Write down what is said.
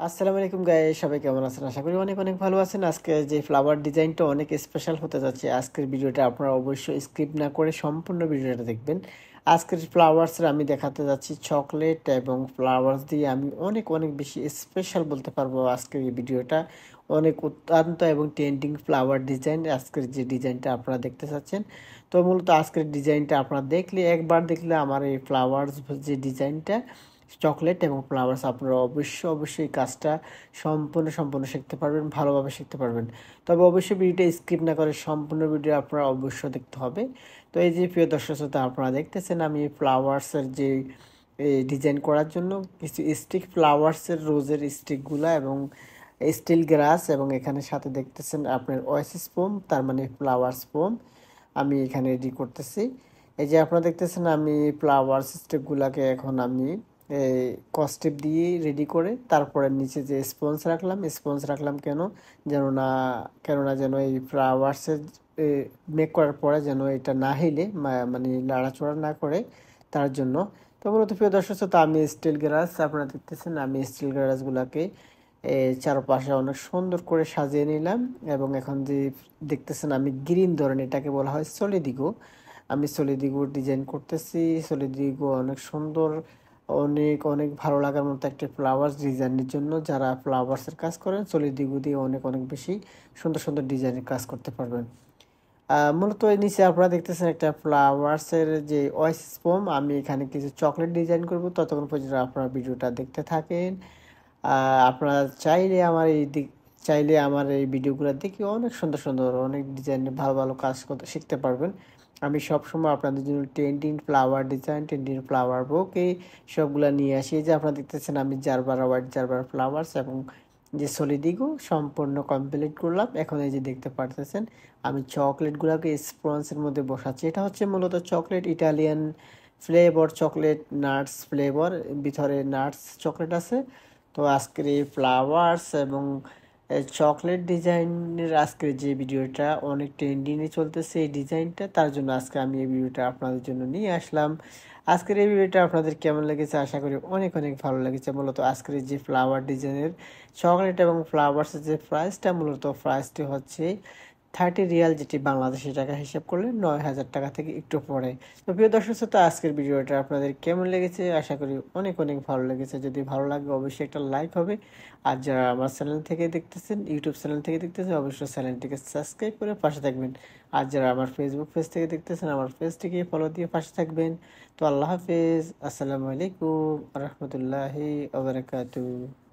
আসসালামু আলাইকুম গাইস, সবাই কেমন আছেন? আশা করি অনেক অনেক ভালো আছেন। আজকে যে ফ্লাওয়ার ডিজাইনটা অনেক স্পেশাল হতে যাচ্ছে। আজকের ভিডিওটা আপনারা অবশ্যই স্কিপ না করে সম্পূর্ণ ভিডিওটা দেখবেন। আজকের ফ্লাওয়ার্সের আমি দেখাতে যাচ্ছি চকলেট এবং ফ্লাওয়ার্স দিয়ে আমি অনেক অনেক বেশি স্পেশাল বলতে পারবো। আজকের এই ভিডিওটা অনেক অত্যন্ত এবং ট্রেন্ডিং ফ্লাওয়ার ডিজাইন। আজকের যে ডিজাইনটা আপনারা দেখতে চাচ্ছেন, তো মূলত আজকের ডিজাইনটা আপনারা একবার দেখলে আমার এই ফ্লাওয়ার্স যে ডিজাইনটা চকলেট এবং ফ্লাওয়ার্স আপনারা অবশ্যই কাজটা সম্পূর্ণ শিখতে পারবেন, ভালোভাবে শিখতে পারবেন। তবে অবশ্যই ভিডিওটা স্কিপ না করে সম্পূর্ণ ভিডিও আপনারা অবশ্যই দেখতে হবে। তো এই যে প্রিয় দর্শক শ্রোতা, আপনারা দেখতেছেন আমি ফ্লাওয়ার্সের যে ডিজাইন করার জন্য কিছু স্টিক ফ্লাওয়ার্সের রোজের স্টিকগুলা এবং স্টিল গ্রাস এবং এখানে সাথে দেখতেছেন আপনার ওয়াইসিস ফোম, তার মানে ফ্লাওয়ার্স ফোম আমি এখানে রেডি করতেছি। এই যে আপনারা দেখতেছেন আমি ফ্লাওয়ার্স স্টিকগুলাকে এখন আমি কস্টেপ দিয়ে রেডি করে তারপরে নিচে যে স্পঞ্জ রাখলাম কেননা যেন এই ফ্লাওয়ার্সের মেক করার পরে যেন এটা না হিলে মানে নাড়াচড়া না করে, তার জন্য। তো মূলত প্রিয় দর্শক শ্রোতা, আমি স্টিল গ্লাস আপনারা দেখতেছেন আমি স্টিল গ্লাসগুলোকে চারপাশে অনেক সুন্দর করে সাজিয়ে নিলাম। এবং এখন যে দেখতেছেন আমি গ্রিন ধরনের, এটাকে বলা হয় সলিদিগো। আমি সলিদিগো ডিজাইন করতেছি। সলিদিগো অনেক সুন্দর, অনেক অনেক ভালো লাগার মতো একটা ফ্লাওয়ার্স ডিজাইনের জন্য যারা ফ্লাওয়ার্সের কাজ করেন সলিদিগো দিয়ে অনেক অনেক বেশি সুন্দর সুন্দর ডিজাইনের কাজ করতে পারবেন। মূলত এই নিচে আপনারা দেখতেছেন একটা ফ্লাওয়ার্সের যে ওয়াইস ফোম, আমি এখানে কিছু চকলেট ডিজাইন করব। ততক্ষণ পর্যন্ত আপনারা ভিডিওটা দেখতে থাকেন। আপনারা চাইলে আমার এই ভিডিওগুলো দেখে অনেক সুন্দর সুন্দর অনেক ডিজাইনের ভালো ভালো কাজ করতে শিখতে পারবেন। আমি সবসময় আপনাদের জন্য trending flower design, trending flower বুকে সবগুলা নিয়ে আসি। এই যে আপনারা দেখতেছেন আমি জারবার হোয়াইট জারবার ফ্লাওয়ার্স এবং যে সলিডিগো সম্পূর্ণ কমপ্লিট করলাম। এখন এই যে দেখতে পারতেছেন আমি চকলেটগুলোকে স্পঞ্জের মধ্যে বসাচ্ছি। এটা হচ্ছে মূলত chocolate, Italian flavour chocolate, nuts flavour, ভিতরে নাটস চকলেট আছে। তো আজকের এই ফ্লাওয়ার্স এবং চকলেট ডিজাইনের আজকের যে ভিডিওটা অনেক ট্রেন্ডিংয়ে চলতেছে এই ডিজাইনটা, তার জন্য আজকে আমি এই ভিডিওটা আপনাদের জন্য নিয়ে আসলাম। আজকের এই ভিডিওটা আপনাদের কেমন লেগেছে? আশা করি অনেক অনেক ভালো লেগেছে। মূলত আজকের এই যে ফ্লাওয়ার ডিজাইনের চকলেট এবং ফ্লাওয়ার্সের যে প্রাইসটা, মূলত প্রাইসটি হচ্ছে 30 রিয়াল, যেটি বাংলাদেশি টাকা হিসাব করলে 9,000 টাকা থেকে একটু পড়ে। তো প্রিয় দর্শক শ্রোতা, আজকের ভিডিওটা আপনাদের কেমন লেগেছে? আশা করি অনেক অনেক ভালো লেগেছে। যদি ভালো লাগে অবশ্যই একটা লাইক হবে। আর যারা আমার চ্যানেল থেকে দেখতেছেন, ইউটিউব চ্যানেল থেকে দেখতেছেন, অবশ্যই চ্যানেলটিকে সাবস্ক্রাইব করে পাশে থাকবেন। আর যারা আমার ফেসবুক পেজ থেকে দেখতেছেন, আমার পেজটিকে ফলো দিয়ে পাশে থাকবেন। তো আল্লাহ হাফেজ, আসসালামু আলাইকুম রহমতুল্লাহি ওয়া বারাকাতুহু।